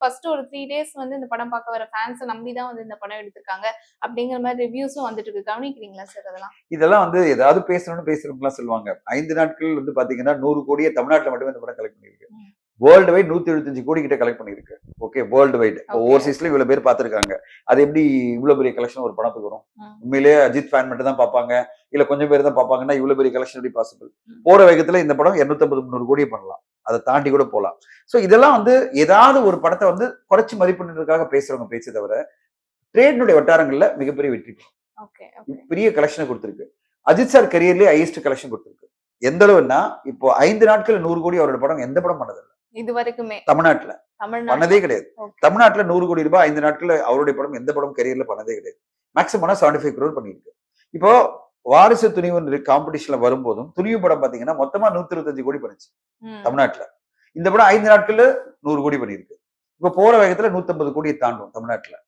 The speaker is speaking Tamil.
ஃபர்ஸ்ட் ஒரு 3 டேஸ் வந்து இந்த படம் பார்க்க வர ஃபேன்ஸ நம்பி தான் வந்து இந்த படம் எடுத்திருக்காங்க. அப்படிங்கிற மாரி ரிவ்யூஸும் வந்துட்டு இருக்கு. கவனிக்கிறீங்களா சார் அதெல்லாம்? இதெல்லாம் வந்து ஏதாவது பேசணும்னு பேசுறவங்கலாம் சொல்லுவாங்க. 5 நாட்கள் வந்து பாத்தீங்கன்னா 100 கோடியே தமிழ்நாட்டுல மட்டுமே இந்த படம் கலெக்ட் பண்ணிருக்கு. வேர்ல்டு வைட் 175 கோடி கிட்ட கலெக்ட் பண்ணிருக்கு. Okay, world wide. ஓவர்சீஸ்ல இவ்வளவு பேர் பாத்துருக்காங்க. அது எப்படி இவ்வளவு பெரிய கலெக்ஷன் ஒரு படத்துக்கு வரும்? உண்மையிலேயே அஜித் ஃபேன் மட்டும் தான் பாப்பாங்க, இல்ல கொஞ்சம் பேர் தான் பாப்பாங்கன்னா இவ்வளவு பெரிய கலெக்ஷன் எப்படி பாசிபிள்? போற வேகத்துல இந்த படம் 250 300 கோடி பண்ணலாம், அதை தாண்டி கூட போலாம். சோ இதெல்லாம் வந்து ஏதாவது ஒரு படத்தை வந்து குறைச்சு மதிப்பிடுறதுக்காக பேசுறவங்க பேச்சு தவிர ட்ரேட்னுடைய வட்டாரங்கள்ல மிகப்பெரிய வெற்றி, பெரிய கலெக்ஷனை கொடுத்திருக்கு. அஜித் சார் கரியர்லயே ஹையஸ்ட் கலெக்ஷன் கொடுத்திருக்கு. எந்த அளவுன்னா இப்போ 5 நாட்கள் 100 கோடி அவரோட படம் எந்த படம் பண்ணதில்லை இது வரைக்குமே தமிழ்நாட்டுல பண்ணதே கிடையாது. தமிழ்நாட்டுல 100 கோடி ரூபாய் 5 நாட்கள்ல அவருடைய படம் எந்த படம் கரியர்ல பண்ணதே கிடையாது. மேக்ஸிமம் 75 crore பண்ணிருக்கு. இப்போ வாரிசு துணிவு காம்படிஷன்ல வரும்போதும் துணிவு படம் பாத்தீங்கன்னா மொத்தமா 125 கோடி பண்ணுச்சு தமிழ்நாட்டுல. இந்த படம் 5 நாட்கள்ல 100 கோடி பண்ணிருக்கு. இப்ப போற வேகத்துல 150 கோடியை தாண்டும் தமிழ்நாட்டுல.